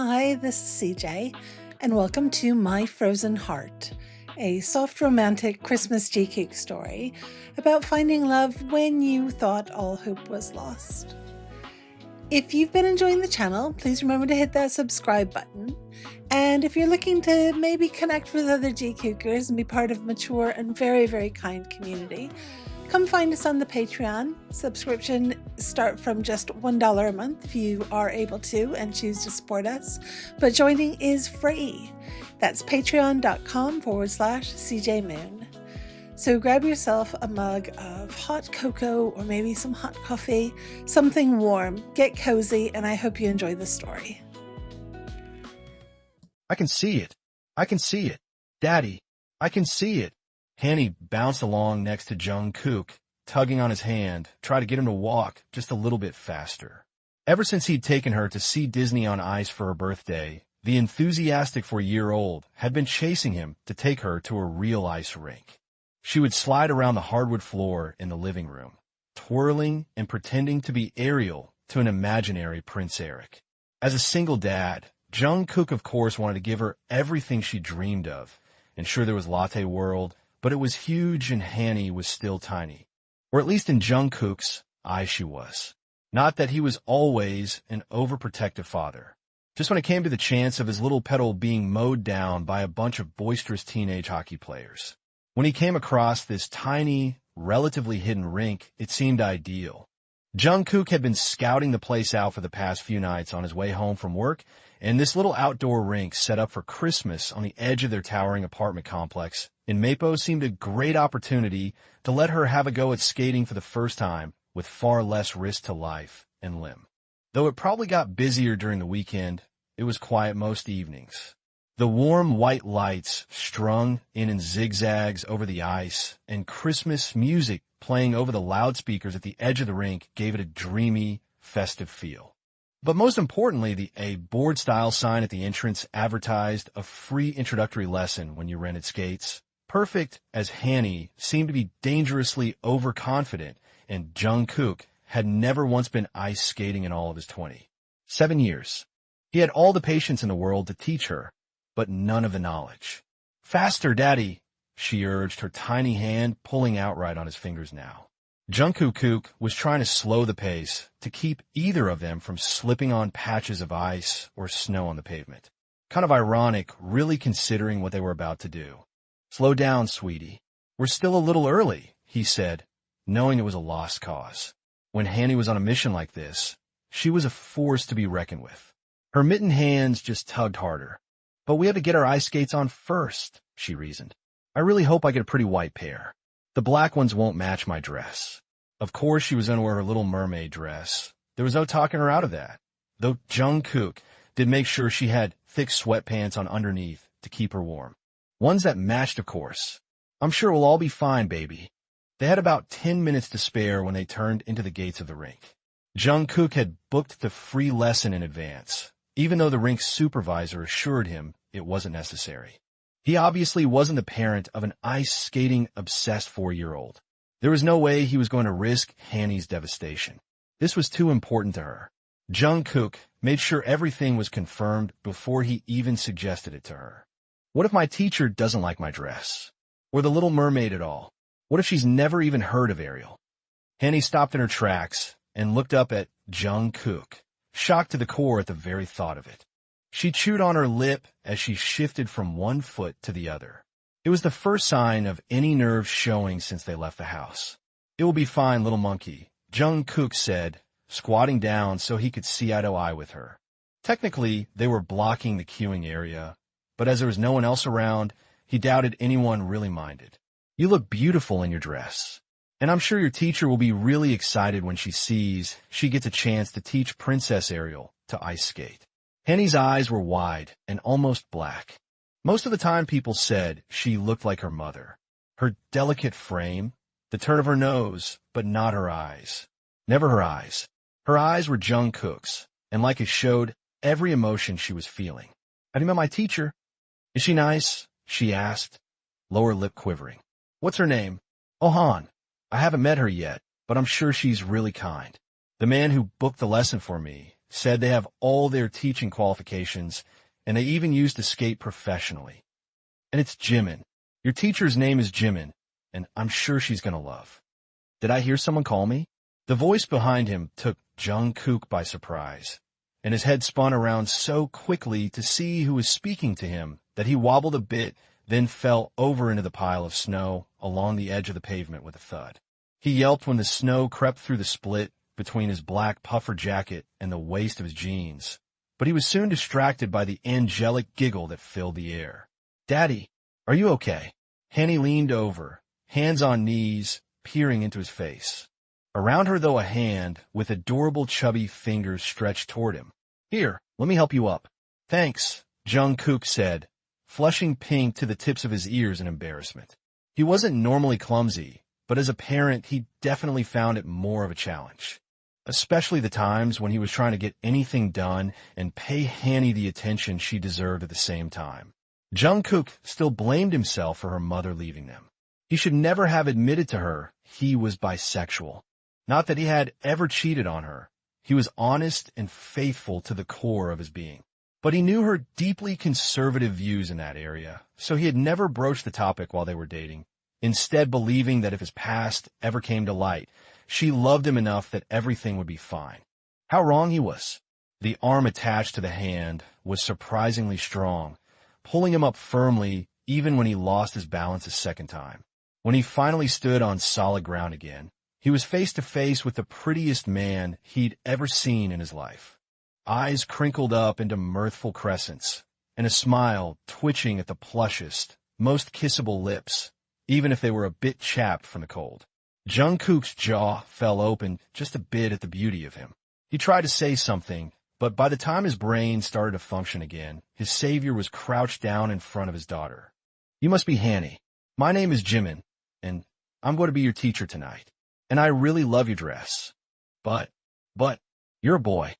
Hi, this is CJ, and welcome to My Frozen Heart, a soft romantic Christmas JiKook story about finding love when you thought all hope was lost. If you've been enjoying the channel, please remember to hit that subscribe button. And if you're looking to maybe connect with other JiKookers and be part of a mature and very, very kind community, come find us on the Patreon. Subscription start from just $1 a month if you are able to and choose to support us, but joining is free. That's patreon.com/CJMoon. So grab yourself a mug of hot cocoa or maybe some hot coffee, something warm, get cozy, and I hope you enjoy the story. I can see it. I can see it. Daddy, I can see it. Hanni bounced along next to Jungkook, tugging on his hand, tried to get him to walk just a little bit faster. Ever since he'd taken her to see Disney on Ice for her birthday, the enthusiastic 4-year-old had been chasing him to take her to a real ice rink. She would slide around the hardwood floor in the living room, twirling and pretending to be Ariel to an imaginary Prince Eric. As a single dad, Jungkook, of course, wanted to give her everything she dreamed of. And sure, there was Latte World, but it was huge and Hanni was still tiny. Or at least in Jungkook's eyes she was. Not that he was always an overprotective father. Just when it came to the chance of his little petal being mowed down by a bunch of boisterous teenage hockey players. When he came across this tiny, relatively hidden rink, it seemed ideal. Jungkook had been scouting the place out for the past few nights on his way home from work, and this little outdoor rink set up for Christmas on the edge of their towering apartment complex in Mapo seemed a great opportunity to let her have a go at skating for the first time with far less risk to life and limb. Though it probably got busier during the weekend, it was quiet most evenings. The warm white lights strung in zigzags over the ice and Christmas music playing over the loudspeakers at the edge of the rink gave it a dreamy, festive feel. But most importantly, a board-style sign at the entrance advertised a free introductory lesson when you rented skates. Perfect as Hanni seemed to be dangerously overconfident, and Jungkook had never once been ice skating in all of his 27 years. He had all the patience in the world to teach her, but none of the knowledge. "Faster, Daddy," she urged, her tiny hand pulling outright on his fingers now. Jungkook was trying to slow the pace to keep either of them from slipping on patches of ice or snow on the pavement. Kind of ironic, really considering what they were about to do. "Slow down, sweetie. We're still a little early," he said, knowing it was a lost cause. When Hanni was on a mission like this, she was a force to be reckoned with. Her mittened hands just tugged harder. "But we have to get our ice skates on first," she reasoned. "I really hope I get a pretty white pair. The black ones won't match my dress." Of course she was going to wear her little mermaid dress. There was no talking her out of that. Though Jungkook did make sure she had thick sweatpants on underneath to keep her warm. Ones that matched, of course. "I'm sure we'll all be fine, baby." They had about 10 minutes to spare when they turned into the gates of the rink. Jungkook had booked the free lesson in advance, even though the rink's supervisor assured him it wasn't necessary. He obviously wasn't the parent of an ice-skating-obsessed 4-year-old. There was no way he was going to risk Hanni's devastation. This was too important to her. Jungkook made sure everything was confirmed before he even suggested it to her. What if my teacher doesn't like my dress? Or the Little Mermaid at all? What if she's never even heard of Ariel? Hanni stopped in her tracks and looked up at Jungkook, shocked to the core at the very thought of it. She chewed on her lip as she shifted from one foot to the other. It was the first sign of any nerves showing since they left the house. "It will be fine, little monkey," Jungkook said, squatting down so he could see eye to eye with her. Technically, they were blocking the queuing area, but as there was no one else around, he doubted anyone really minded. "You look beautiful in your dress. And I'm sure your teacher will be really excited when she sees she gets a chance to teach Princess Ariel to ice skate." Hanni's eyes were wide and almost black. Most of the time people said she looked like her mother. Her delicate frame, the turn of her nose, but not her eyes. Never her eyes. Her eyes were Jungkook's, and like it showed every emotion she was feeling. "Have you met my teacher?" "Is she nice?" she asked, lower lip quivering. "What's her name?" "Oh, Han. I haven't met her yet, but I'm sure she's really kind. The man who booked the lesson for me said they have all their teaching qualifications, and they even used to skate professionally. And it's Jimin. Your teacher's name is Jimin, and I'm sure she's going to love. Did I hear someone call me? The voice behind him took Jungkook by surprise, and his head spun around so quickly to see who was speaking to him that he wobbled a bit, then fell over into the pile of snow along the edge of the pavement with a thud. He yelped when the snow crept through the split between his black puffer jacket and the waist of his jeans, but he was soon distracted by the angelic giggle that filled the air. "Daddy, are you okay?" Hanni leaned over, hands on knees, peering into his face. Around her, though, a hand with adorable chubby fingers stretched toward him. "Here, let me help you up." "Thanks," Jungkook said, flushing pink to the tips of his ears in embarrassment. He wasn't normally clumsy, but as a parent, he definitely found it more of a challenge, especially the times when he was trying to get anything done and pay Hanni the attention she deserved at the same time. Jungkook still blamed himself for her mother leaving them. He should never have admitted to her he was bisexual. Not that he had ever cheated on her. He was honest and faithful to the core of his being. But he knew her deeply conservative views in that area, so he had never broached the topic while they were dating, instead believing that if his past ever came to light, she loved him enough that everything would be fine. How wrong he was. The arm attached to the hand was surprisingly strong, pulling him up firmly even when he lost his balance a second time. When he finally stood on solid ground again, he was face to face with the prettiest man he'd ever seen in his life. Eyes crinkled up into mirthful crescents, and a smile twitching at the plushest, most kissable lips, even if they were a bit chapped from the cold. Jungkook's jaw fell open just a bit at the beauty of him. He tried to say something, but by the time his brain started to function again, his savior was crouched down in front of his daughter. "You must be Hanni. My name is Jimin, and I'm going to be your teacher tonight. And I really love your dress. But, you're a boy."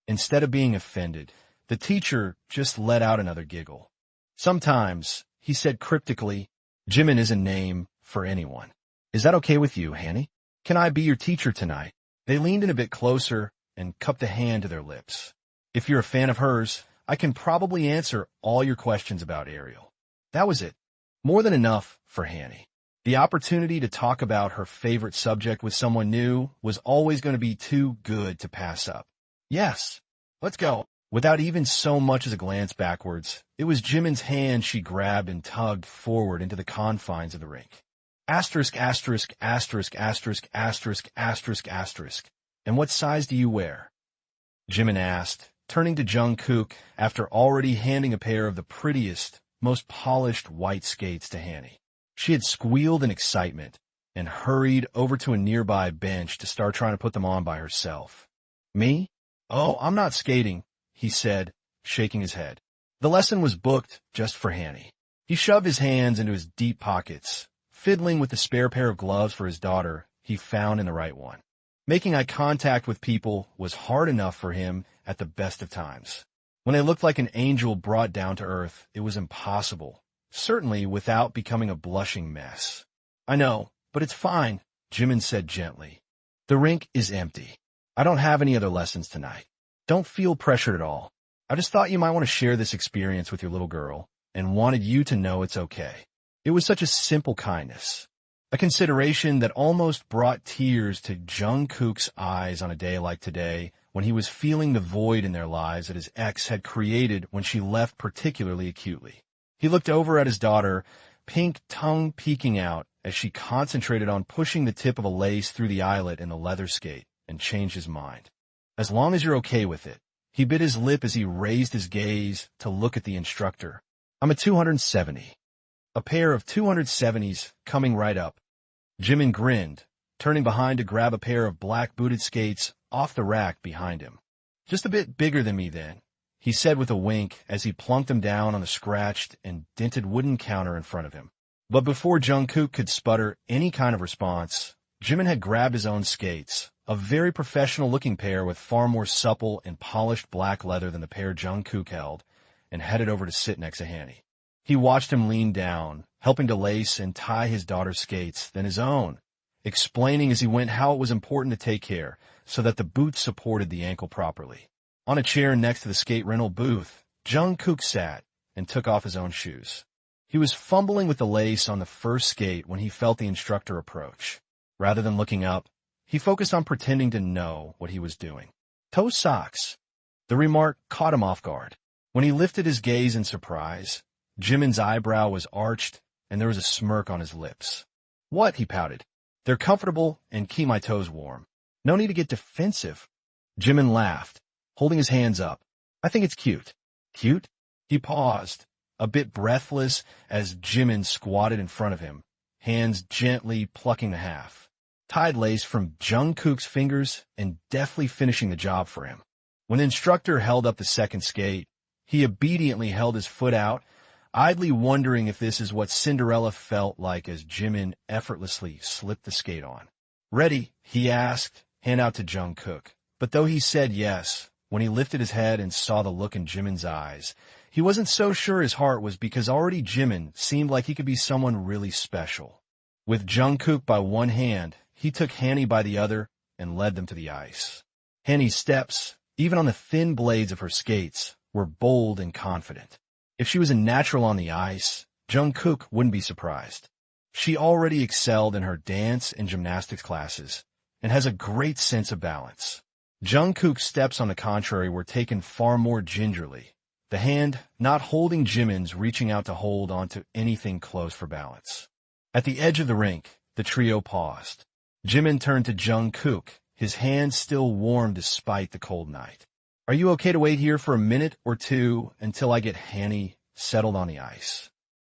Instead of being offended, the teacher just let out another giggle. "Sometimes," he said cryptically, "Jimin is a name for anyone. Is that okay with you, Hanni? Can I be your teacher tonight?" They leaned in a bit closer and cupped a hand to their lips. "If you're a fan of hers, I can probably answer all your questions about Ariel." That was it. More than enough for Hanni. The opportunity to talk about her favorite subject with someone new was always going to be too good to pass up. "Yes, let's go." Without even so much as a glance backwards, it was Jimin's hand she grabbed and tugged forward into the confines of the rink. Asterisk, asterisk, asterisk, asterisk, asterisk, asterisk, asterisk. "And what size do you wear?" Jimin asked, turning to Jungkook after already handing a pair of the prettiest, most polished white skates to Hanni. She had squealed in excitement and hurried over to a nearby bench to start trying to put them on by herself. "Me? Oh, I'm not skating," he said, shaking his head. The lesson was booked just for Hanni. He shoved his hands into his deep pockets, fiddling with the spare pair of gloves for his daughter he found in the right one. Making eye contact with people was hard enough for him at the best of times. When they looked like an angel brought down to earth, it was impossible, certainly without becoming a blushing mess. "I know, but it's fine," Jimin said gently. "The rink is empty. I don't have any other lessons tonight. Don't feel pressured at all. I just thought you might want to share this experience with your little girl and wanted you to know it's okay." It was such a simple kindness, a consideration that almost brought tears to Jungkook's eyes on a day like today when he was feeling the void in their lives that his ex had created when she left particularly acutely. He looked over at his daughter, pink tongue peeking out as she concentrated on pushing the tip of a lace through the eyelet in the leather skate, and changed his mind. "As long as you're okay with it." He bit his lip as he raised his gaze to look at the instructor. "I'm a 270. A pair of 270s coming right up." Jimin grinned, turning behind to grab a pair of black booted skates off the rack behind him. "Just a bit bigger than me then," he said with a wink as he plunked them down on the scratched and dented wooden counter in front of him. But before Jungkook could sputter any kind of response, Jimin had grabbed his own skates, a very professional-looking pair with far more supple and polished black leather than the pair Jungkook held, and headed over to sit next to Hanni. He watched him lean down, helping to lace and tie his daughter's skates, then his own, explaining as he went how it was important to take care so that the boots supported the ankle properly. On a chair next to the skate rental booth, Jungkook sat and took off his own shoes. He was fumbling with the lace on the first skate when he felt the instructor approach. Rather than looking up, he focused on pretending to know what he was doing. Toe socks. The remark caught him off guard. When he lifted his gaze in surprise, Jimin's eyebrow was arched and there was a smirk on his lips. What? He pouted. They're comfortable and keep my toes warm. No need to get defensive. Jimin laughed, holding his hands up. I think it's cute. Cute? He paused, a bit breathless as Jimin squatted in front of him, hands gently plucking the half. Tied lace from Jungkook's fingers and deftly finishing the job for him. When the instructor held up the second skate, he obediently held his foot out, idly wondering if this is what Cinderella felt like as Jimin effortlessly slipped the skate on. Ready? He asked, hand out to Jungkook. But though he said yes, when he lifted his head and saw the look in Jimin's eyes, he wasn't so sure his heart was because already Jimin seemed like he could be someone really special. With Jungkook by one hand, he took Hanni by the other and led them to the ice. Hanni's steps, even on the thin blades of her skates, were bold and confident. If she was a natural on the ice, Jungkook wouldn't be surprised. She already excelled in her dance and gymnastics classes and has a great sense of balance. Jungkook's steps, on the contrary, were taken far more gingerly, the hand not holding Jimin's reaching out to hold onto anything close for balance. At the edge of the rink, the trio paused. Jimin turned to Jungkook, his hands still warm despite the cold night. Are you okay to wait here for a minute or two until I get Hanni settled on the ice?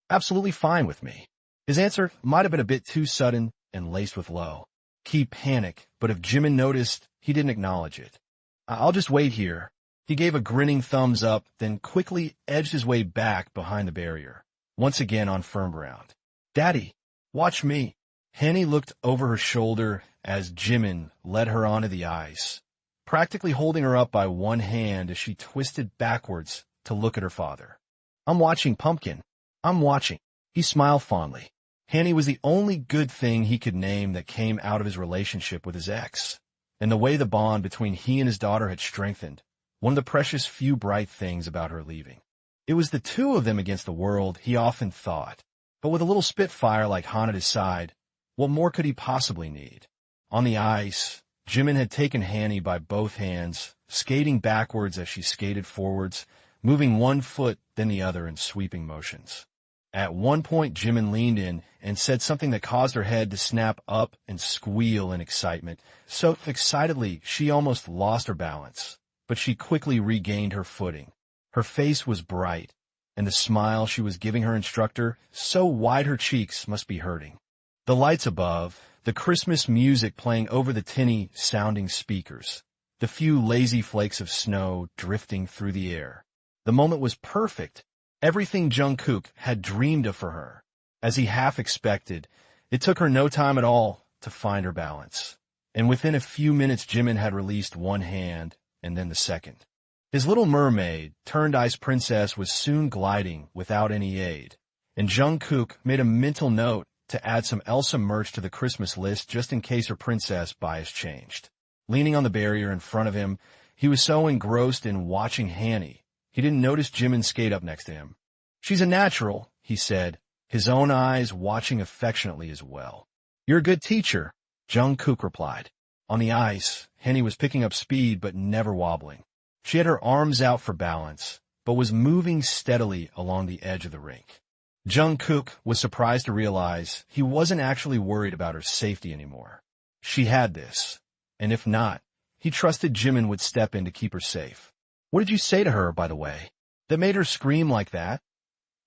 Absolutely fine with me. His answer might have been a bit too sudden and laced with low-key panic, but if Jimin noticed, he didn't acknowledge it. I'll just wait here. He gave a grinning thumbs up, then quickly edged his way back behind the barrier, once again on firm ground. Daddy, watch me. Hanni looked over her shoulder as Jimin led her onto the ice, practically holding her up by one hand as she twisted backwards to look at her father. I'm watching, Pumpkin. I'm watching. He smiled fondly. Hanni was the only good thing he could name that came out of his relationship with his ex, and the way the bond between he and his daughter had strengthened, one of the precious few bright things about her leaving. It was the two of them against the world, he often thought, but with a little Spitfire like Han at his side, what more could he possibly need? On the ice, Jimin had taken Hanni by both hands, skating backwards as she skated forwards, moving one foot then the other in sweeping motions. At one point, Jimin leaned in and said something that caused her head to snap up and squeal in excitement, so excitedly she almost lost her balance. But she quickly regained her footing. Her face was bright, and the smile she was giving her instructor, so wide her cheeks must be hurting. The lights above, the Christmas music playing over the tinny-sounding speakers, the few lazy flakes of snow drifting through the air. The moment was perfect. Everything Jungkook had dreamed of for her. As he half expected, it took her no time at all to find her balance. And within a few minutes, Jimin had released one hand and then the second. His little mermaid, turned ice princess, was soon gliding without any aid, and Jungkook made a mental note to add some Elsa merch to the Christmas list just in case her princess bias changed. Leaning on the barrier in front of him, he was so engrossed in watching Hanni, he didn't notice Jimin skate up next to him. She's a natural, he said, his own eyes watching affectionately as well. You're a good teacher, Jungkook replied. On the ice, Hanni was picking up speed but never wobbling. She had her arms out for balance, but was moving steadily along the edge of the rink. Jungkook was surprised to realize he wasn't actually worried about her safety anymore. She had this, and if not, he trusted Jimin would step in to keep her safe. What did you say to her, by the way, that made her scream like that?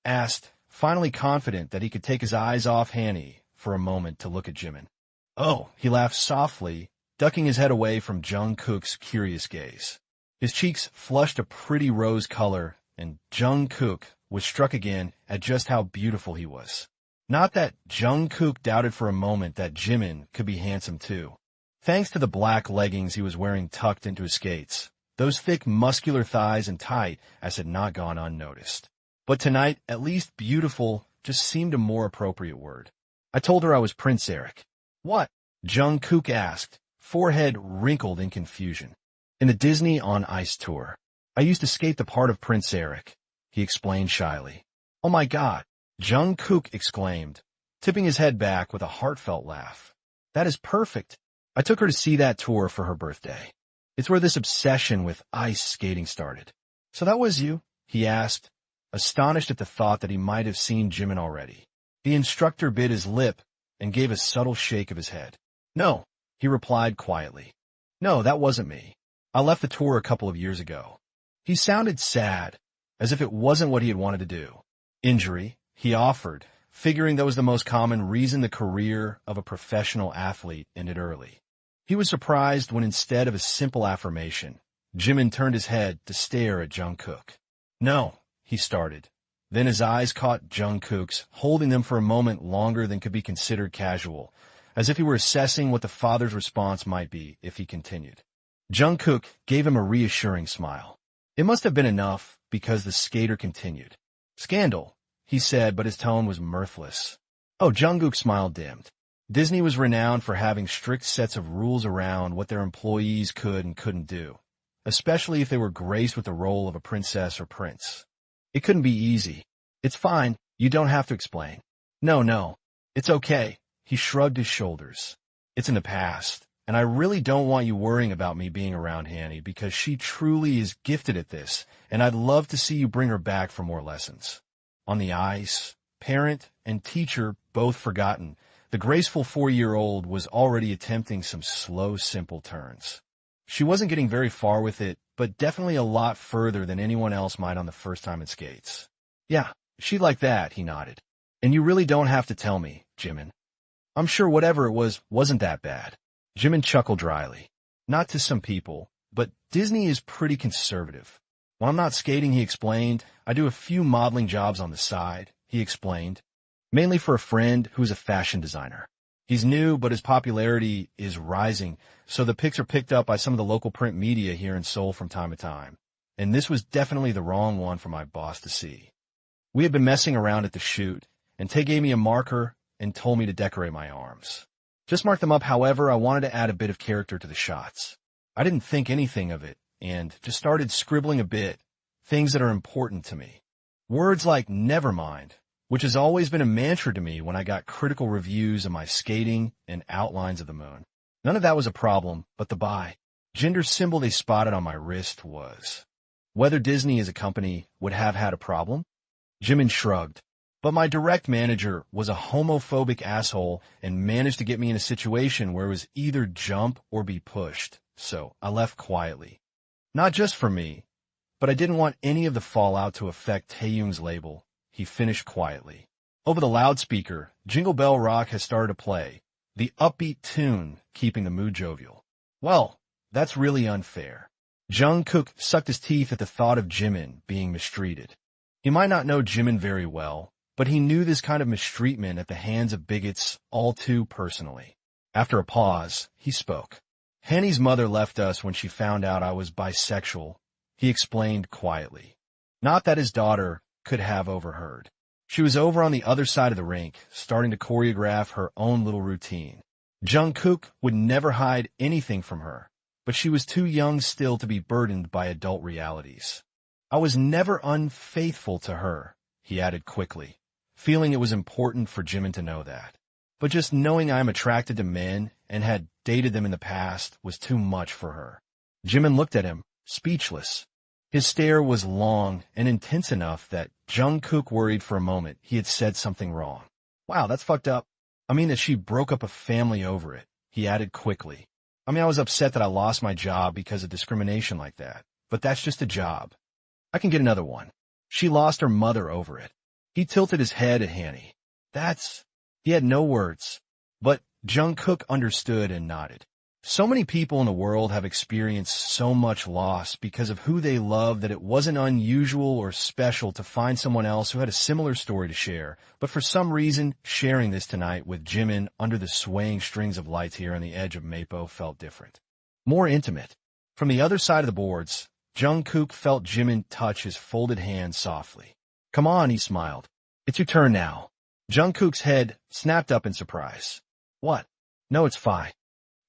Asked, finally confident that he could take his eyes off Hanni for a moment to look at Jimin. Oh, he laughed softly, ducking his head away from Jungkook's curious gaze. His cheeks flushed a pretty rose color, and Jungkook was struck again at just how beautiful he was. Not that Jungkook doubted for a moment that Jimin could be handsome too. Thanks to the black leggings he was wearing tucked into his skates, those thick muscular thighs and tight as had not gone unnoticed. But tonight, at least beautiful just seemed a more appropriate word. I told her I was Prince Eric. What? Jungkook asked, forehead wrinkled in confusion. In the Disney on Ice tour. I used to skate the part of Prince Eric, he explained shyly. Oh my God, Jungkook exclaimed, tipping his head back with a heartfelt laugh. That is perfect. I took her to see that tour for her birthday. It's where this obsession with ice skating started. So that was you? He asked, astonished at the thought that he might have seen Jimin already. The instructor bit his lip and gave a subtle shake of his head. No, he replied quietly. No, that wasn't me. I left the tour a couple of years ago. He sounded sad, as if it wasn't what he had wanted to do. Injury, he offered, figuring that was the most common reason the career of a professional athlete ended early. He was surprised when instead of a simple affirmation, Jimin turned his head to stare at Jungkook. No, he started. Then his eyes caught Jungkook's, holding them for a moment longer than could be considered casual, as if he were assessing what the father's response might be if he continued. Jungkook gave him a reassuring smile. It must have been enough, because the skater continued. Scandal, he said, but his tone was mirthless. Oh, Jungkook's smile dimmed. Disney was renowned for having strict sets of rules around what their employees could and couldn't do, especially if they were graced with the role of a princess or prince. It couldn't be easy. It's fine, you don't have to explain. No, it's okay. He shrugged his shoulders. It's in the past, and I really don't want you worrying about me being around Hanni because she truly is gifted at this, and I'd love to see you bring her back for more lessons. On the ice, parent and teacher both forgotten, the graceful 4-year-old was already attempting some slow, simple turns. She wasn't getting very far with it, but definitely a lot further than anyone else might on the first time it skates. Yeah, she'd like that, he nodded. And you really don't have to tell me, Jimin. I'm sure whatever it was wasn't that bad. Jimin chuckled dryly. Not to some people, but Disney is pretty conservative. When I'm not skating, he explained, I do a few modeling jobs on the side, he explained. Mainly for a friend who's a fashion designer. He's new, but his popularity is rising, so the pics are picked up by some of the local print media here in Seoul from time to time. And this was definitely the wrong one for my boss to see. We had been messing around at the shoot, and Tae gave me a marker and told me to decorate my arms. Just mark them up, however, I wanted to add a bit of character to the shots. I didn't think anything of it, and just started scribbling a bit, things that are important to me. Words like never mind, which has always been a mantra to me when I got critical reviews of my skating and outlines of the moon. None of that was a problem, but the bi, gender symbol they spotted on my wrist was. Whether Disney as a company would have had a problem? Jimin shrugged. But my direct manager was a homophobic asshole and managed to get me in a situation where it was either jump or be pushed, so I left quietly. Not just for me, but I didn't want any of the fallout to affect Taeyong's label. He finished quietly. Over the loudspeaker, Jingle Bell Rock has started to play, the upbeat tune keeping the mood jovial. Well, that's really unfair. Jungkook sucked his teeth at the thought of Jimin being mistreated. He might not know Jimin very well, but he knew this kind of mistreatment at the hands of bigots all too personally. After a pause, he spoke. Hanni's mother left us when she found out I was bisexual, he explained quietly. Not that his daughter could have overheard. She was over on the other side of the rink, starting to choreograph her own little routine. Jungkook would never hide anything from her, but she was too young still to be burdened by adult realities. I was never unfaithful to her, he added quickly, feeling it was important for Jimin to know that. But just knowing I am attracted to men and had dated them in the past was too much for her. Jimin looked at him, speechless. His stare was long and intense enough that Jungkook worried for a moment he had said something wrong. Wow, that's fucked up. I mean that she broke up a family over it, he added quickly. I mean, I was upset that I lost my job because of discrimination like that, but that's just a job. I can get another one. She lost her mother over it. He tilted his head at Hanni. He had no words, but Jungkook understood and nodded. So many people in the world have experienced so much loss because of who they love that it wasn't unusual or special to find someone else who had a similar story to share. But for some reason, sharing this tonight with Jimin under the swaying strings of lights here on the edge of Mapo felt different. More intimate. From the other side of the boards, Jungkook felt Jimin touch his folded hand softly. Come on, he smiled. It's your turn now. Jungkook's head snapped up in surprise. What? No, it's fine.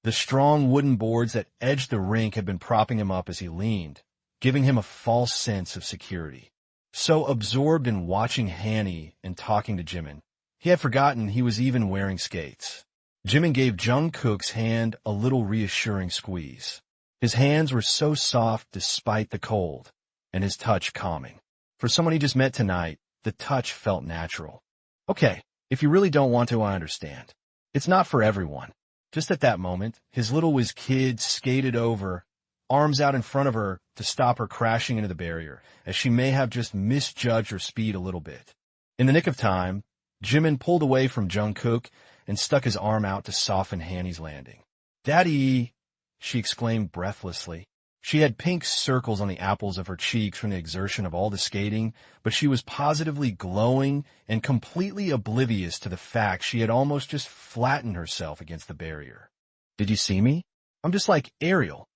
The strong wooden boards that edged the rink had been propping him up as he leaned, giving him a false sense of security. So absorbed in watching Hanni and talking to Jimin, he had forgotten he was even wearing skates. Jimin gave Jungkook's hand a little reassuring squeeze. His hands were so soft despite the cold, and his touch calming. For someone he just met tonight, the touch felt natural. Okay, if you really don't want to, I understand. It's not for everyone. Just at that moment, his little whiz kid skated over, arms out in front of her to stop her crashing into the barrier, as she may have just misjudged her speed a little bit. In the nick of time, Jimin pulled away from Jungkook and stuck his arm out to soften Hanni's landing. "Daddy!" she exclaimed breathlessly. She had pink circles on the apples of her cheeks from the exertion of all the skating, but she was positively glowing and completely oblivious to the fact she had almost just flattened herself against the barrier. "Did you see me? I'm just like Ariel."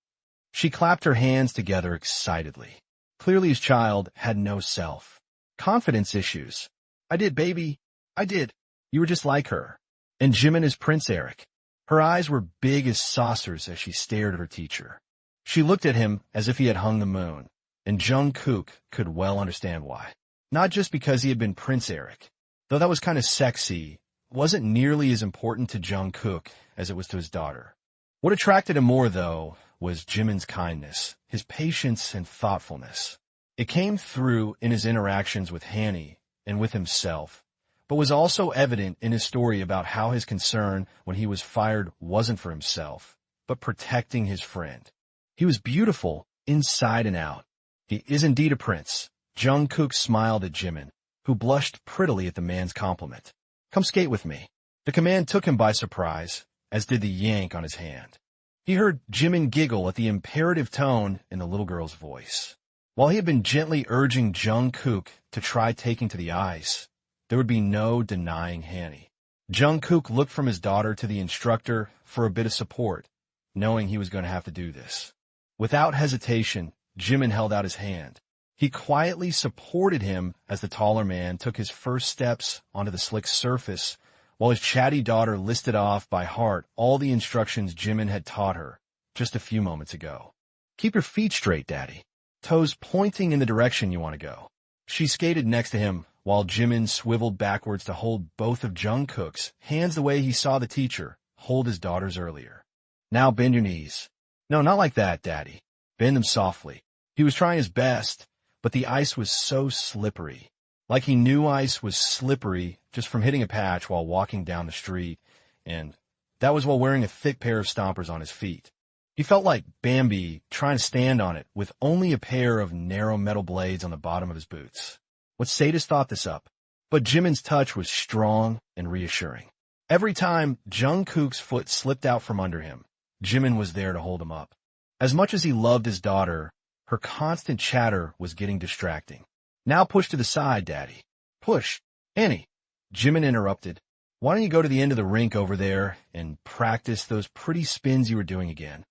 She clapped her hands together excitedly. Clearly his child had no self. Confidence issues. "I did, baby. I did. You were just like her." And Jimin is Prince Eric. Her eyes were big as saucers as she stared at her teacher. She looked at him as if he had hung the moon, and Jungkook could well understand why. Not just because he had been Prince Eric. Though that was kind of sexy, wasn't nearly as important to Jungkook as it was to his daughter. What attracted him more, though, was Jimin's kindness, his patience and thoughtfulness. It came through in his interactions with Hanni and with himself, but was also evident in his story about how his concern when he was fired wasn't for himself, but protecting his friend. He was beautiful inside and out. He is indeed a prince. Jungkook smiled at Jimin, who blushed prettily at the man's compliment. "Come skate with me." The command took him by surprise, as did the yank on his hand. He heard Jimin giggle at the imperative tone in the little girl's voice. While he had been gently urging Jungkook to try taking to the ice, there would be no denying Hanni. Jungkook looked from his daughter to the instructor for a bit of support, knowing he was going to have to do this. Without hesitation, Jimin held out his hand. He quietly supported him as the taller man took his first steps onto the slick surface, while his chatty daughter listed off by heart all the instructions Jimin had taught her just a few moments ago. "Keep your feet straight, Daddy. Toes pointing in the direction you want to go." She skated next to him, while Jimin swiveled backwards to hold both of Jungkook's hands the way he saw the teacher hold his daughter's earlier. "Now bend your knees." "No, not like that, Daddy. Bend them softly." He was trying his best, but the ice was so slippery. Like he knew ice was slippery just from hitting a patch while walking down the street, and that was while wearing a thick pair of stompers on his feet. He felt like Bambi trying to stand on it with only a pair of narrow metal blades on the bottom of his boots. What sadist thought this up? But Jimin's touch was strong and reassuring. Every time Jungkook's foot slipped out from under him, Jimin was there to hold him up. As much as he loved his daughter, her constant chatter was getting distracting. "Now push to the side, Daddy." "Push. Hanni." Jimin interrupted. "Why don't you go to the end of the rink over there and practice those pretty spins you were doing again?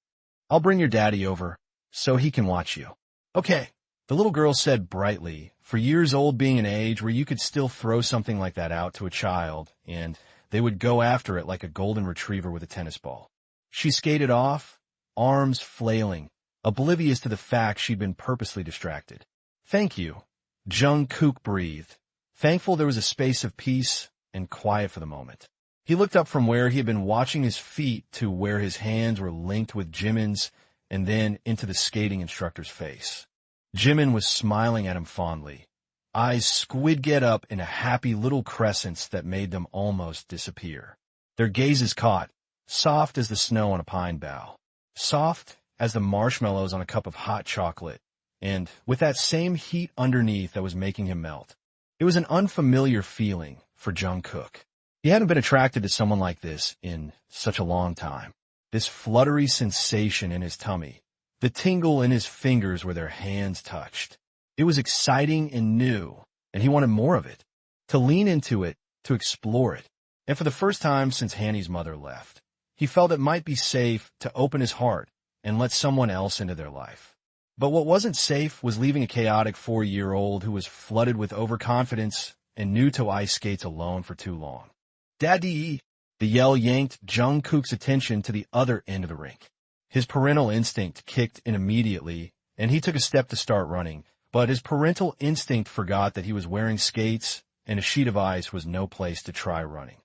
I'll bring your daddy over so he can watch you." "Okay," the little girl said brightly, for years old being an age where you could still throw something like that out to a child, and they would go after it like a golden retriever with a tennis ball. She skated off, arms flailing, oblivious to the fact she'd been purposely distracted. "Thank you," Jungkook breathed, thankful there was a space of peace and quiet for the moment. He looked up from where he had been watching his feet to where his hands were linked with Jimin's, and then into the skating instructor's face. Jimin was smiling at him fondly, eyes squid get up in a happy little crescents that made them almost disappear. Their gazes caught, soft as the snow on a pine bough, soft as the marshmallows on a cup of hot chocolate, and with that same heat underneath that was making him melt. It was an unfamiliar feeling for Jungkook. He hadn't been attracted to someone like this in such a long time. This fluttery sensation in his tummy, the tingle in his fingers where their hands touched. It was exciting and new, and he wanted more of it, to lean into it, to explore it. And for the first time since Hanni's mother left, he felt it might be safe to open his heart and let someone else into their life. But what wasn't safe was leaving a chaotic 4-year-old who was flooded with overconfidence and new to ice skates alone for too long. "Daddy!" The yell yanked Jungkook's attention to the other end of the rink. His parental instinct kicked in immediately, and he took a step to start running, but his parental instinct forgot that he was wearing skates, and a sheet of ice was no place to try running.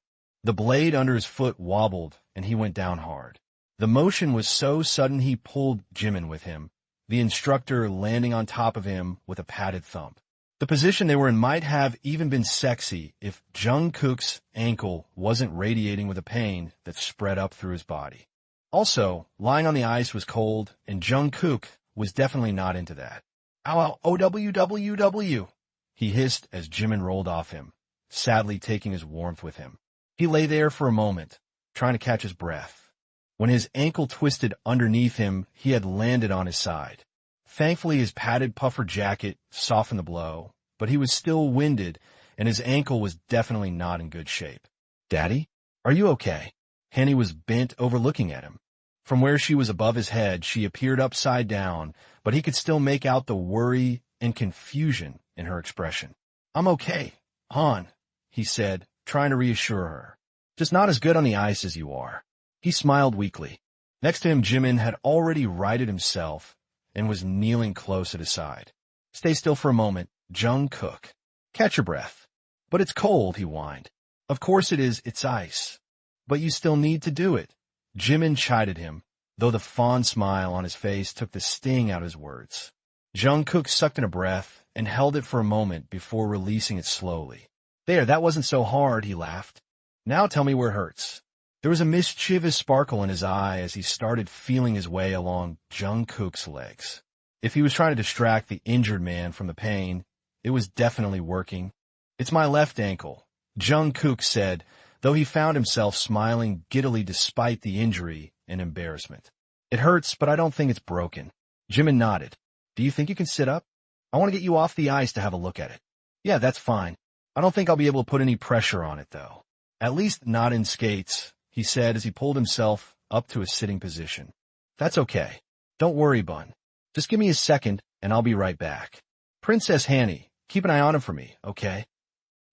The blade under his foot wobbled, and he went down hard. The motion was so sudden he pulled Jimin with him, the instructor landing on top of him with a padded thump. The position they were in might have even been sexy if Jungkook's ankle wasn't radiating with a pain that spread up through his body. Also, lying on the ice was cold, and Jungkook was definitely not into that. Ow, ow, OWWW, he hissed as Jimin rolled off him, sadly taking his warmth with him. He lay there for a moment, trying to catch his breath. When his ankle twisted underneath him, he had landed on his side. Thankfully, his padded puffer jacket softened the blow, but he was still winded, and his ankle was definitely not in good shape. "Daddy, are you okay?" Hanni was bent over looking at him. From where she was above his head, she appeared upside down, but he could still make out the worry and confusion in her expression. "I'm okay, Han," he said, trying to reassure her. "Just not as good on the ice as you are." He smiled weakly. Next to him, Jimin had already righted himself and was kneeling close at his side. "Stay still for a moment, Jungkook. Catch your breath." "But it's cold," he whined. "Of course it is, it's ice. But you still need to do it." Jimin chided him, though the fond smile on his face took the sting out of his words. Jungkook sucked in a breath and held it for a moment before releasing it slowly. "There, that wasn't so hard," he laughed. "Now tell me where it hurts." There was a mischievous sparkle in his eye as he started feeling his way along Jungkook's legs. If he was trying to distract the injured man from the pain, it was definitely working. "It's my left ankle," Jungkook said, though he found himself smiling giddily despite the injury and embarrassment. "It hurts, but I don't think it's broken." Jimin nodded. "Do you think you can sit up? I want to get you off the ice to have a look at it." "Yeah, that's fine. I don't think I'll be able to put any pressure on it, though. At least not in skates," he said as he pulled himself up to a sitting position. "That's okay. Don't worry, Bun. Just give me a second, and I'll be right back. Princess Hanni, keep an eye on him for me, okay?"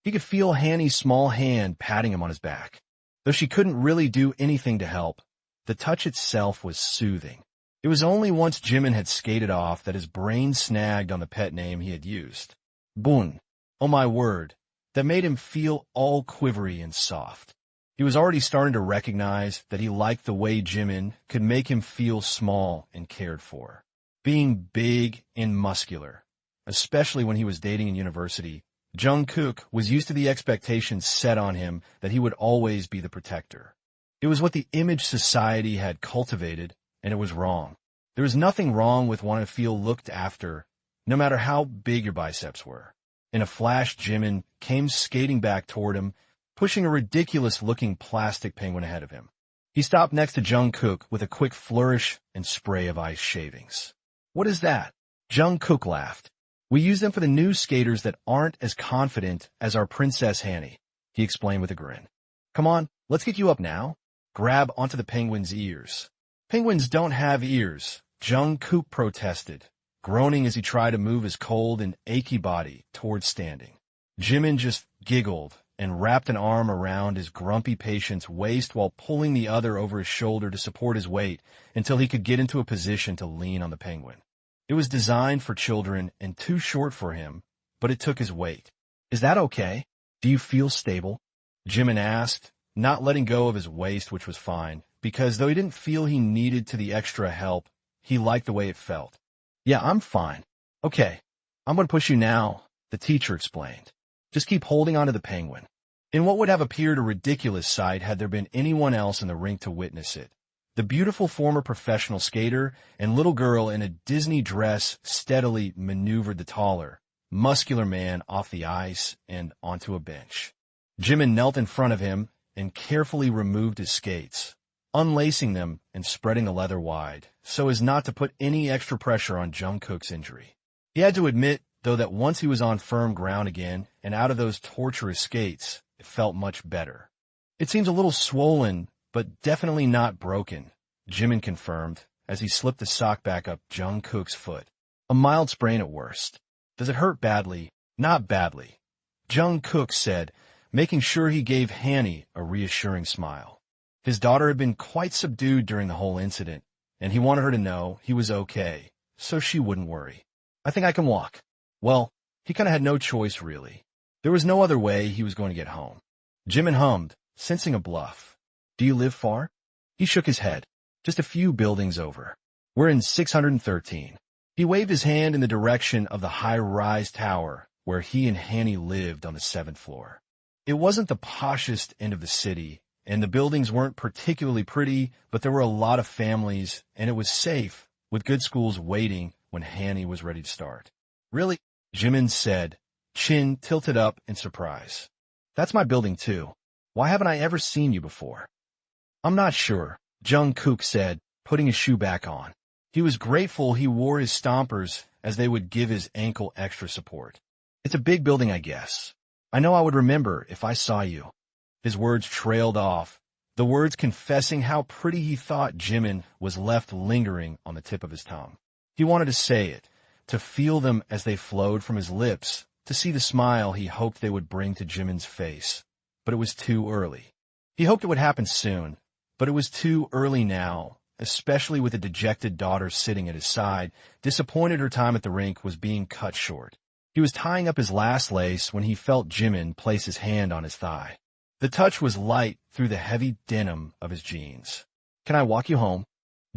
He could feel Hanni's small hand patting him on his back. Though she couldn't really do anything to help, the touch itself was soothing. It was only once Jimin had skated off that his brain snagged on the pet name he had used. Bun, oh my word, that made him feel all quivery and soft. He was already starting to recognize that he liked the way Jimin could make him feel small and cared for. Being big and muscular, especially when he was dating in university, Jungkook was used to the expectations set on him that he would always be the protector. It was what the image society had cultivated, and it was wrong. There was nothing wrong with wanting to feel looked after, no matter how big your biceps were. In a flash, Jimin came skating back toward him, pushing a ridiculous-looking plastic penguin ahead of him. He stopped next to Jungkook with a quick flourish and spray of ice shavings. "What is that?" Jungkook laughed. "We use them for the new skaters that aren't as confident as our Princess Hanni," he explained with a grin. "Come on, let's get you up now. Grab onto the penguin's ears." "Penguins don't have ears," Jungkook protested, groaning as he tried to move his cold and achy body towards standing. Jimin just giggled and wrapped an arm around his grumpy patient's waist while pulling the other over his shoulder to support his weight until he could get into a position to lean on the penguin. It was designed for children and too short for him, but it took his weight. "Is that okay? Do you feel stable?" Jimin asked, not letting go of his waist, which was fine, because though he didn't feel he needed the extra help, he liked the way it felt. "Yeah, I'm fine." "Okay, I'm going to push you now," the teacher explained. "Just keep holding on to the penguin." In what would have appeared a ridiculous sight had there been anyone else in the rink to witness it, the beautiful former professional skater and little girl in a Disney dress steadily maneuvered the taller, muscular man off the ice and onto a bench. Jimin knelt in front of him and carefully removed his skates, unlacing them and spreading the leather wide, so as not to put any extra pressure on Jungkook's injury. He had to admit, though, that once he was on firm ground again and out of those torturous skates, it felt much better. "It seems a little swollen, but definitely not broken," Jimin confirmed as he slipped the sock back up Jungkook's foot. "A mild sprain at worst." "Does it hurt badly?" "Not badly," Jungkook said, making sure he gave Hanni a reassuring smile. His daughter had been quite subdued during the whole incident, and he wanted her to know he was okay, so she wouldn't worry. I think I can walk. Well, he kind of had no choice, really. There was no other way he was going to get home. Jimin hummed, sensing a bluff. Do you live far? He shook his head. Just a few buildings over. We're in 613. He waved his hand in the direction of the high-rise tower where he and Hanni lived on the 7th floor. It wasn't the poshest end of the city, and the buildings weren't particularly pretty, but there were a lot of families, and it was safe, with good schools waiting when Hanni was ready to start. Really? Jimin said, chin tilted up in surprise. That's my building too. Why haven't I ever seen you before? I'm not sure, Jungkook said, putting his shoe back on. He was grateful he wore his stompers as they would give his ankle extra support. It's a big building, I guess. I know I would remember if I saw you. His words trailed off, the words confessing how pretty he thought Jimin was left lingering on the tip of his tongue. He wanted to say it, to feel them as they flowed from his lips, to see the smile he hoped they would bring to Jimin's face. But it was too early. He hoped it would happen soon, but it was too early now, especially with a dejected daughter sitting at his side, disappointed her time at the rink was being cut short. He was tying up his last lace when he felt Jimin place his hand on his thigh. The touch was light through the heavy denim of his jeans. Can I walk you home?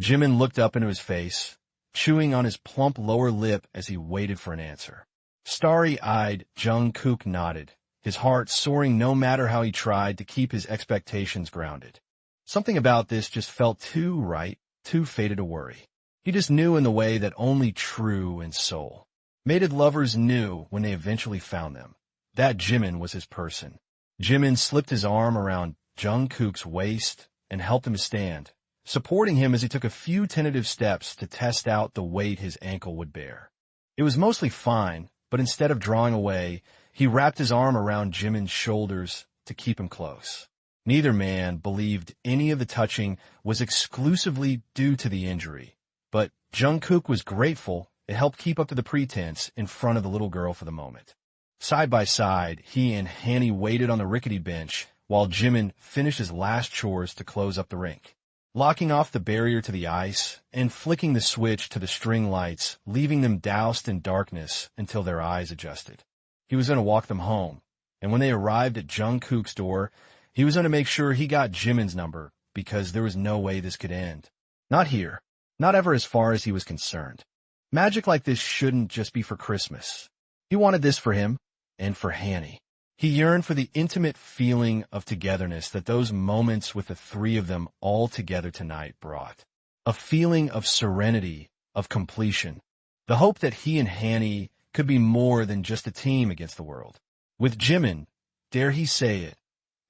Jimin looked up into his face, chewing on his plump lower lip as he waited for an answer. Starry-eyed, Jungkook nodded, his heart soaring no matter how he tried to keep his expectations grounded. Something about this just felt too right, too fated to worry. He just knew in the way that only true in soul. Mated lovers knew when they eventually found them. That Jimin was his person. Jimin slipped his arm around Jungkook's waist and helped him to stand, supporting him as he took a few tentative steps to test out the weight his ankle would bear. It was mostly fine, but instead of drawing away, he wrapped his arm around Jimin's shoulders to keep him close. Neither man believed any of the touching was exclusively due to the injury, but Jungkook was grateful it helped keep up to the pretense in front of the little girl for the moment. Side by side, he and Hanni waited on the rickety bench while Jimin finished his last chores to close up the rink, locking off the barrier to the ice and flicking the switch to the string lights, leaving them doused in darkness until their eyes adjusted. He was going to walk them home, and when they arrived at Jungkook's door, he was going to make sure he got Jimin's number because there was no way this could end. Not here. Not ever as far as he was concerned. Magic like this shouldn't just be for Christmas. He wanted this for him and for Hanni. He yearned for the intimate feeling of togetherness that those moments with the three of them all together tonight brought. A feeling of serenity, of completion. The hope that he and Hanni could be more than just a team against the world. With Jimin, dare he say it,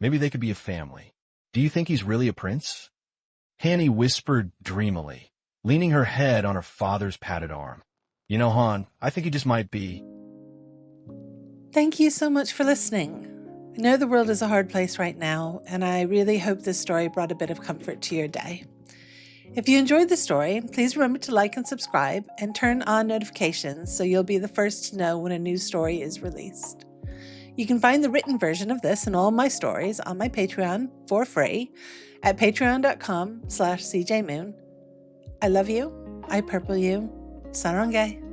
maybe they could be a family. Do you think he's really a prince? Hanni whispered dreamily, leaning her head on her father's padded arm. You know, Han, I think he just might be. Thank you so much for listening. I know the world is a hard place right now, and I really hope this story brought a bit of comfort to your day. If you enjoyed the story, please remember to like and subscribe and turn on notifications so you'll be the first to know when a new story is released. You can find the written version of this and all my stories on my Patreon for free at patreon.com/cjmoon. I love you. I purple you. Sarangay.